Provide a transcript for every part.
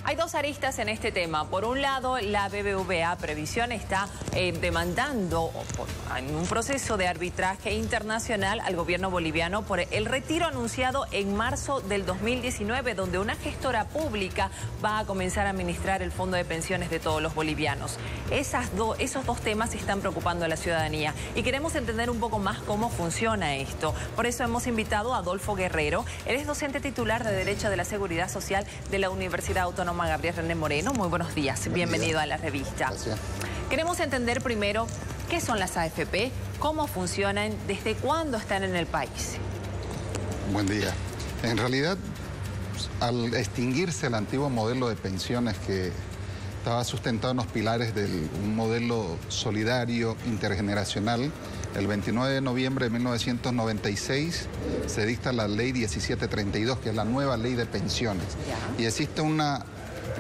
Hay dos aristas en este tema. Por un lado, la BBVA Previsión está demandando en un proceso de arbitraje internacional al gobierno boliviano por el retiro anunciado en marzo del 2019, donde una gestora pública va a comenzar a administrar el fondo de pensiones de todos los bolivianos. Esos dos temas están preocupando a la ciudadanía y queremos entender un poco más cómo funciona esto. Por eso hemos invitado a Adolfo Guerrero. Él es docente titular de Derecho de la Seguridad Social de la Universidad Autónoma Gabriel René Moreno. Muy buenos días. Bienvenido a la revista. Gracias. Queremos entender primero qué son las AFP, cómo funcionan, desde cuándo están en el país. Buen día. En realidad, al extinguirse el antiguo modelo de pensiones que estaba sustentado en los pilares de un modelo solidario intergeneracional, el 29 de noviembre de 1996 se dicta la ley 1732, que es la nueva ley de pensiones. Y existe una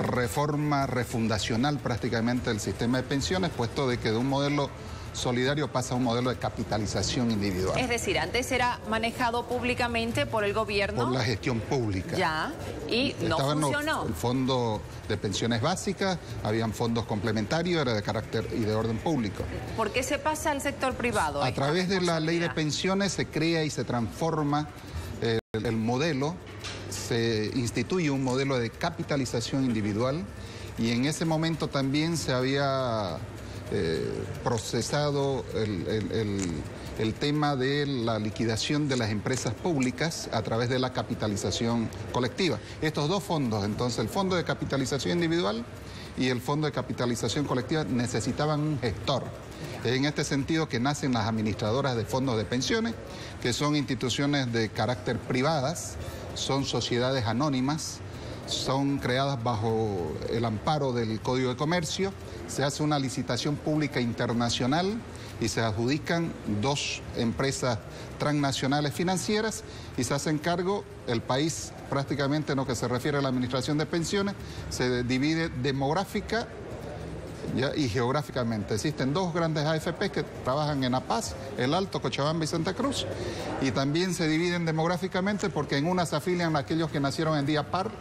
reforma refundacional prácticamente del sistema de pensiones, puesto de que de un modelo solidario pasa a un modelo de capitalización individual. Es decir, antes era manejado públicamente por el gobierno. Por la gestión pública. Ya, y no funcionó. El fondo de pensiones básicas, habían fondos complementarios, era de carácter y de orden público. ¿Por qué se pasa al sector privado? A través de la ley de pensiones se crea y se transforma el modelo, se instituye un modelo de capitalización individual y en ese momento también se había procesado el tema de la liquidación de las empresas públicas a través de la capitalización colectiva. Estos dos fondos, entonces el fondo de capitalización individual y el fondo de capitalización colectiva, necesitaban un gestor. En este sentido que nacen las administradoras de fondos de pensiones, que son instituciones de carácter privadas, son sociedades anónimas, son creadas bajo el amparo del Código de Comercio, se hace una licitación pública internacional y se adjudican dos empresas transnacionales financieras y se hacen cargo el país prácticamente en lo que se refiere a la administración de pensiones, se divide demográfica y geográficamente. Existen dos grandes AFP que trabajan en La Paz, El Alto, Cochabamba y Santa Cruz. Y también se dividen demográficamente porque en una se afilian aquellos que nacieron en día par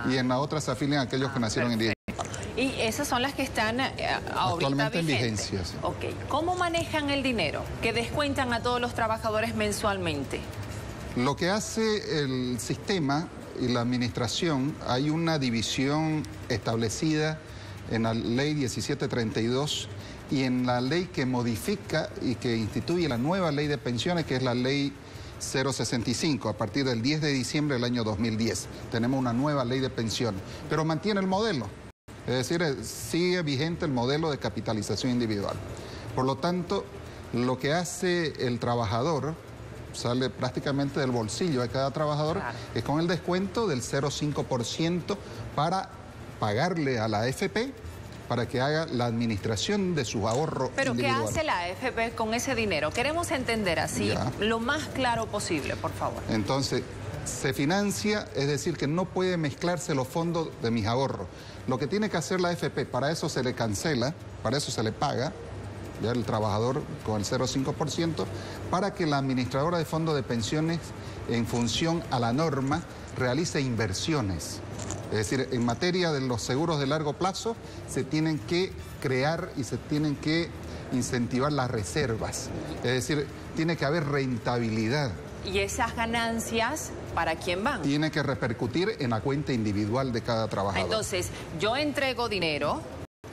y en la otra se afilian aquellos que nacieron en día impar. Y esas son las que están actualmente en vigencia. Sí. Ok. ¿Cómo manejan el dinero que descuentan a todos los trabajadores mensualmente? Lo que hace el sistema y la administración, hay una división establecida en la ley 1732 y en la ley que modifica y que instituye la nueva ley de pensiones, que es la ley 065, a partir del 10 de diciembre del año 2010. Tenemos una nueva ley de pensiones, pero mantiene el modelo, es decir, sigue vigente el modelo de capitalización individual. Por lo tanto, lo que hace el trabajador sale prácticamente del bolsillo de cada trabajador, claro, es con el descuento del 0,5% para pagarle a la AFP para que haga la administración de su ahorro individual. ¿Pero qué hace la AFP con ese dinero? Queremos entender así lo más claro posible, por favor. Entonces, se financia, es decir, que no puede mezclarse los fondos de mis ahorros. Lo que tiene que hacer la AFP, para eso se le cancela, para eso se le paga, ya el trabajador con el 0,5%, para que la administradora de fondos de pensiones, en función a la norma, realice inversiones. Es decir, en materia de los seguros de largo plazo, se tienen que crear y se tienen que incentivar las reservas. Es decir, tiene que haber rentabilidad. ¿Y esas ganancias para quién van? Tiene que repercutir en la cuenta individual de cada trabajador. Entonces, yo entrego dinero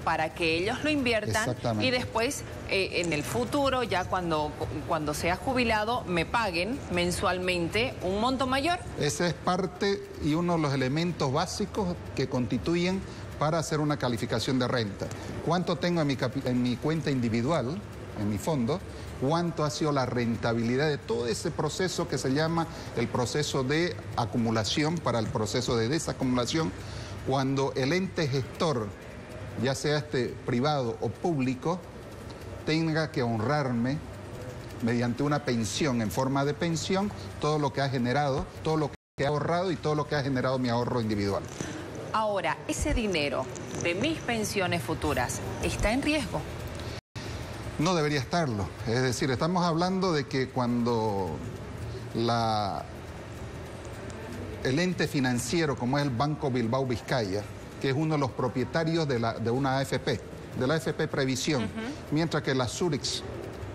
para que ellos lo inviertan y después en el futuro, ya cuando sea jubilado, me paguen mensualmente un monto mayor. Ese es parte y uno de los elementos básicos que constituyen para hacer una calificación de renta. ¿Cuánto tengo en mi cuenta individual, en mi fondo? ¿Cuánto ha sido la rentabilidad de todo ese proceso que se llama el proceso de acumulación para el proceso de desacumulación? Cuando el ente gestor, ya sea privado o público, tenga que honrarme mediante una pensión, en forma de pensión, todo lo que ha generado, todo lo que ha ahorrado y todo lo que ha generado mi ahorro individual. Ahora, ese dinero de mis pensiones futuras, ¿está en riesgo? No debería estarlo. Es decir, estamos hablando de que cuando el ente financiero, como es el Banco Bilbao Vizcaya, que es uno de los propietarios de una AFP, de la AFP Previsión, mientras que la Zurich,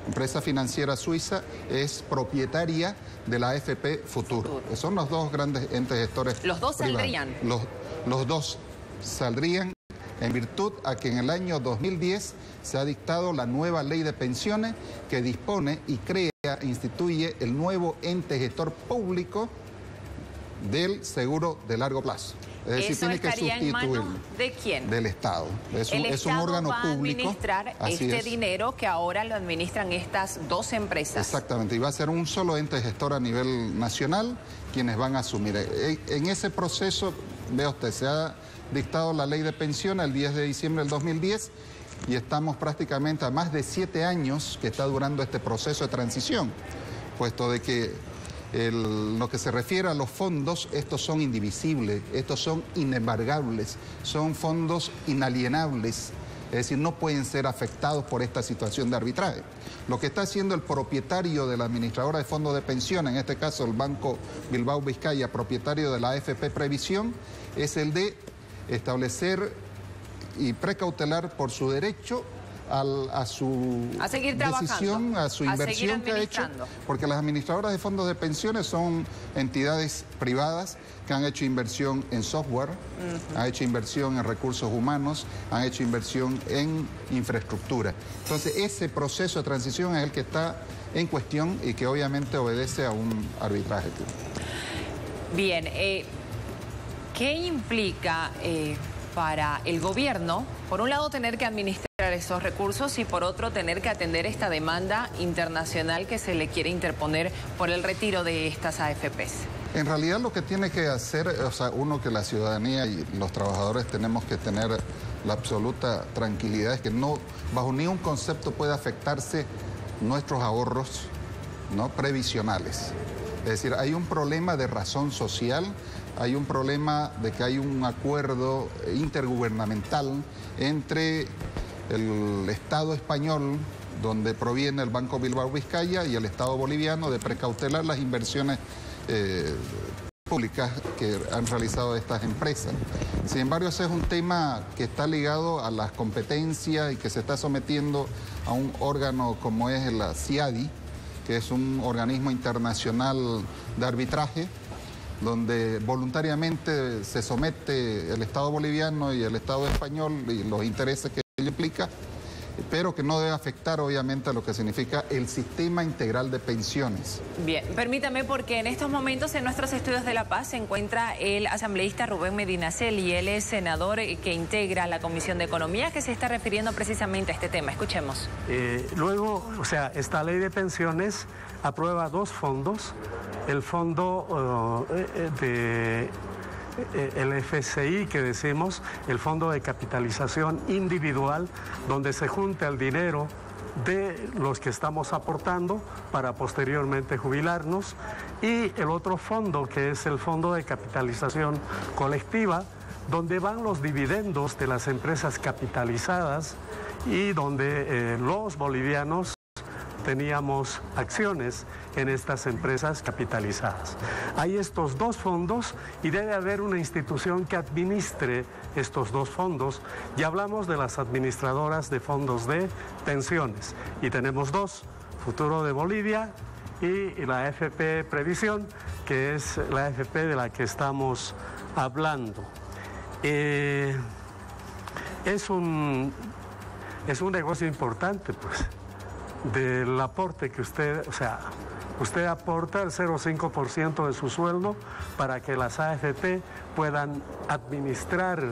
empresa financiera suiza, es propietaria de la AFP Futuro. Son los dos grandes entes gestores. ¿Los dos privados. saldrían? Los dos saldrían en virtud a que en el año 2010 se ha dictado la nueva ley de pensiones que dispone y crea, instituye el nuevo ente gestor público del seguro de largo plazo. Es decir, tiene que sustituir. ¿De quién? Del Estado. Es un órgano va público. A administrar este dinero que ahora lo administran estas dos empresas. Exactamente, y va a ser un solo ente gestor a nivel nacional quienes van a asumir. En ese proceso, vea usted, se ha dictado la ley de pensiones el 10 de diciembre del 2010 y estamos prácticamente a más de 7 años que está durando este proceso de transición, puesto de que lo que se refiere a los fondos, estos son indivisibles, estos son inembargables, son fondos inalienables, es decir, no pueden ser afectados por esta situación de arbitraje. Lo que está haciendo el propietario de la administradora de fondos de pensión, en este caso el Banco Bilbao Vizcaya, propietario de la AFP Previsión, es el de establecer y precautelar por su derecho a su seguir decisión, a su inversión que ha hecho, porque las administradoras de fondos de pensiones son entidades privadas que han hecho inversión en software, han hecho inversión en recursos humanos, han hecho inversión en infraestructura. Entonces, ese proceso de transición es el que está en cuestión y que obviamente obedece a un arbitraje. Bien, ¿qué implica para el gobierno, por un lado, tener que administrar esos recursos y por otro tener que atender esta demanda internacional que se le quiere interponer por el retiro de estas AFPs? En realidad lo que tiene que hacer, o sea, uno, que la ciudadanía y los trabajadores tenemos que tener la absoluta tranquilidad, es que no, bajo ningún concepto puede afectarse nuestros ahorros, ¿no?, previsionales. Es decir, hay un problema de razón social, hay un problema de que hay un acuerdo intergubernamental entre el Estado español, donde proviene el Banco Bilbao Vizcaya, y el Estado boliviano, de precautelar las inversiones públicas que han realizado estas empresas. Sin embargo, ese es un tema que está ligado a las competencias y que se está sometiendo a un órgano como es la CIADI, que es un organismo internacional de arbitraje, donde voluntariamente se somete el Estado boliviano y el Estado español y los intereses que ello implica, pero que no debe afectar obviamente a lo que significa el sistema integral de pensiones. Bien, permítame, porque en estos momentos en nuestros estudios de La Paz se encuentra el asambleísta Rubén Medinaceli, él es senador que integra la Comisión de Economía, que se está refiriendo precisamente a este tema. Escuchemos. Luego, o sea, esta ley de pensiones aprueba dos fondos, el fondo el FCI, que decimos, el Fondo de Capitalización Individual, donde se junta el dinero de los que estamos aportando para posteriormente jubilarnos, y el otro fondo, que es el Fondo de Capitalización Colectiva, donde van los dividendos de las empresas capitalizadas y donde los bolivianos teníamos acciones en estas empresas capitalizadas. Hay estos dos fondos y debe haber una institución que administre estos dos fondos. Ya hablamos de las administradoras de fondos de pensiones y tenemos dos, Futuro de Bolivia y la AFP Previsión, que es la AFP de la que estamos hablando. Es un negocio importante, pues, del aporte que usted, o sea, usted aporta el 0,5% de su sueldo para que las AFP puedan administrar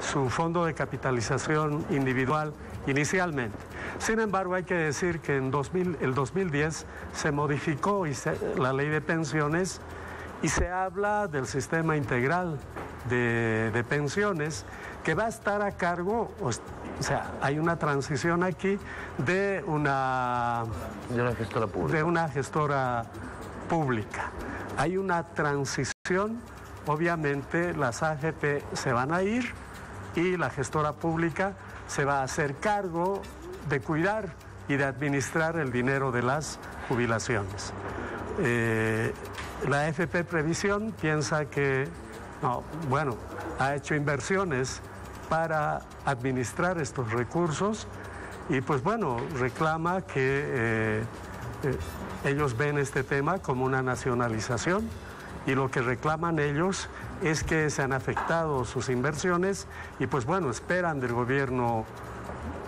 su fondo de capitalización individual inicialmente. Sin embargo, hay que decir que en el 2010 se modificó la ley de pensiones y se habla del sistema integral de pensiones que va a estar a cargo, o sea, hay una transición aquí de una gestora pública. Hay una transición, obviamente las AFP se van a ir y la gestora pública se va a hacer cargo de cuidar y de administrar el dinero de las jubilaciones. La AFP Previsión piensa que, no, bueno, ha hecho inversiones para administrar estos recursos y pues bueno, reclama que ellos ven este tema como una nacionalización y lo que reclaman ellos es que se han afectado sus inversiones y pues bueno, esperan del gobierno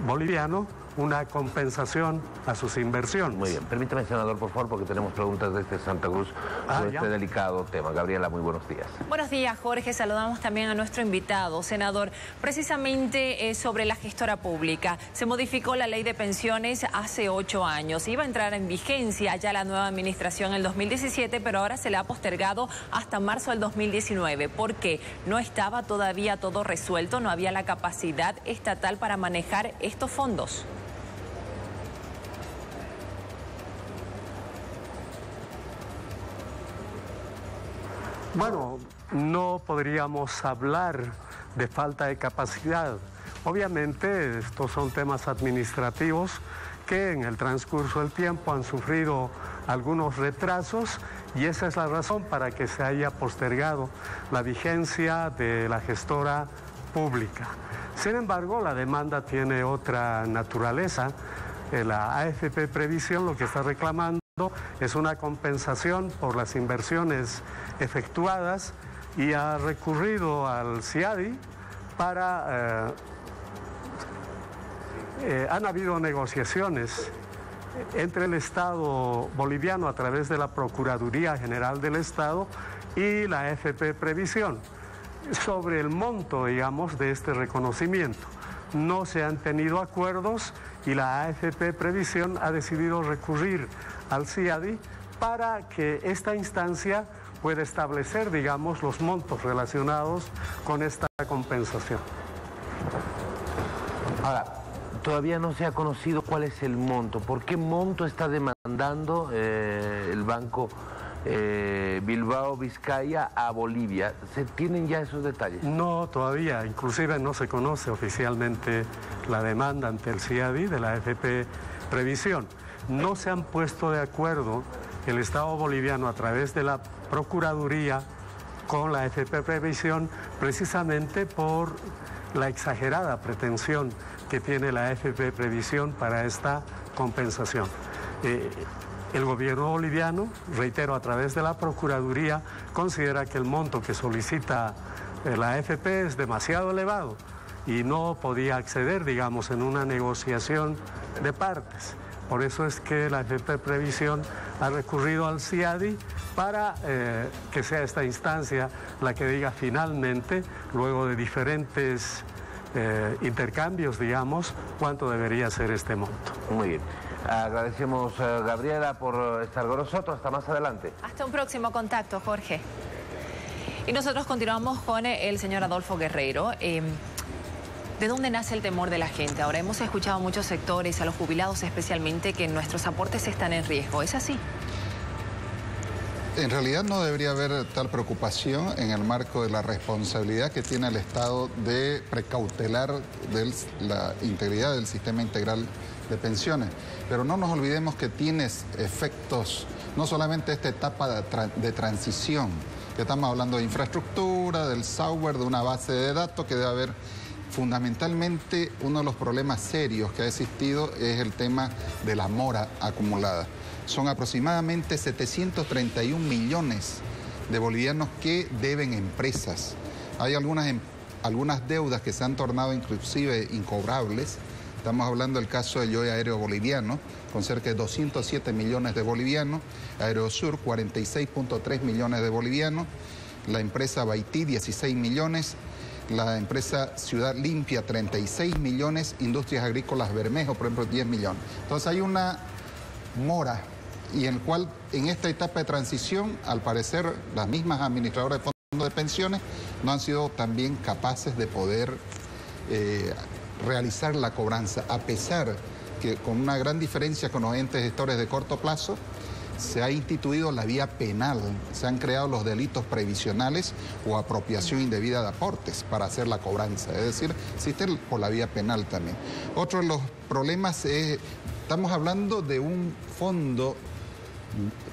boliviano una compensación a sus inversiones. Muy bien, permítame, senador, por favor, porque tenemos preguntas desde Santa Cruz sobre este delicado tema. Gabriela, muy buenos días. Buenos días, Jorge. Saludamos también a nuestro invitado, senador. Precisamente sobre la gestora pública. Se modificó la ley de pensiones hace 8 años. Iba a entrar en vigencia ya la nueva administración en el 2017, pero ahora se le ha postergado hasta marzo del 2019. ¿Por qué? No estaba todavía todo resuelto, no había la capacidad estatal para manejar estos fondos. Bueno, no podríamos hablar de falta de capacidad. Obviamente estos son temas administrativos que en el transcurso del tiempo han sufrido algunos retrasos y esa es la razón para que se haya postergado la vigencia de la gestora pública. Sin embargo, la demanda tiene otra naturaleza. La AFP Previsión lo que está reclamando es una compensación por las inversiones efectuadas y ha recurrido al CIADI para... han habido negociaciones entre el Estado boliviano a través de la Procuraduría General del Estado y la AFP Previsión sobre el monto, digamos, de este reconocimiento. No se han tenido acuerdos y la AFP Previsión ha decidido recurrir al CIADI para que esta instancia pueda establecer, digamos, los montos relacionados con esta compensación. Ahora, todavía no se ha conocido cuál es el monto. ¿Por qué monto está demandando el Banco Bilbao Vizcaya a Bolivia? ¿Se tienen ya esos detalles? No, todavía. Inclusive no se conoce oficialmente la demanda ante el CIADI de la AFP Previsión. No se han puesto de acuerdo el Estado boliviano a través de la Procuraduría con la AFP Previsión precisamente por la exagerada pretensión que tiene la AFP Previsión para esta compensación. El gobierno boliviano, reitero, a través de la Procuraduría, considera que el monto que solicita la AFP es demasiado elevado y no podía acceder, digamos, en una negociación de partes. Por eso es que la AFP Previsión ha recurrido al CIADI para que sea esta instancia la que diga finalmente, luego de diferentes intercambios, digamos, cuánto debería ser este monto. Muy bien. Agradecemos a Gabriela por estar con nosotros. Hasta más adelante. Hasta un próximo contacto, Jorge. Y nosotros continuamos con el señor Adolfo Guerreiro. ¿De dónde nace el temor de la gente? Ahora hemos escuchado a muchos sectores, a los jubilados especialmente, que nuestros aportes están en riesgo. ¿Es así? En realidad no debería haber tal preocupación en el marco de la responsabilidad que tiene el Estado de precautelar la integridad del sistema integral de pensiones. Pero no nos olvidemos que tiene efectos, no solamente esta etapa de transición, que estamos hablando de infraestructura, del software, de una base de datos que debe haber. Fundamentalmente, uno de los problemas serios que ha existido es el tema de la mora acumulada. Son aproximadamente 731 millones de bolivianos que deben empresas. Hay algunas deudas que se han tornado inclusive incobrables. Estamos hablando del caso de Yoy Aéreo Boliviano, con cerca de 207 millones de bolivianos, Aerosur 46.3 millones de bolivianos, la empresa Baití 16 millones, la empresa Ciudad Limpia 36 millones, Industrias Agrícolas Bermejo, por ejemplo, 10 millones. Entonces hay una mora y en el cual en esta etapa de transición, al parecer, las mismas administradoras de fondos de pensiones no han sido también capaces de poder realizar la cobranza, a pesar que con una gran diferencia con los entes gestores de corto plazo, se ha instituido la vía penal, se han creado los delitos previsionales o apropiación indebida de aportes para hacer la cobranza, es decir, existe por la vía penal también. Otro de los problemas es, estamos hablando de un fondo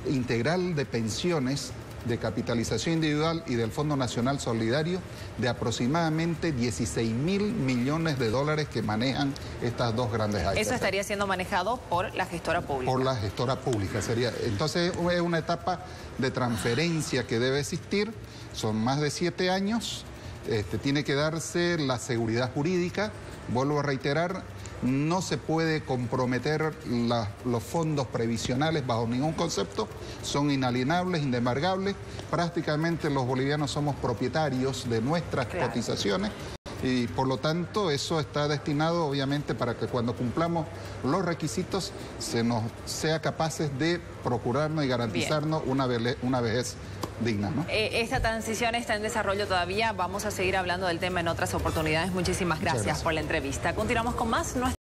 integral de pensiones de capitalización individual y del Fondo Nacional Solidario de aproximadamente 16.000 millones de dólares que manejan estas dos grandes AFP. Eso estaría siendo manejado por la gestora pública. Por la gestora pública sería. Entonces es una etapa de transferencia que debe existir, son más de 7 años, tiene que darse la seguridad jurídica, vuelvo a reiterar, no se puede comprometer los fondos previsionales bajo ningún concepto, son inalienables, inembargables, prácticamente los bolivianos somos propietarios de nuestras cotizaciones y por lo tanto eso está destinado obviamente para que cuando cumplamos los requisitos se nos sea capaces de procurarnos y garantizarnos una vejez digna, ¿no? Esta transición está en desarrollo todavía, vamos a seguir hablando del tema en otras oportunidades. Muchísimas gracias por la entrevista. Continuamos con más.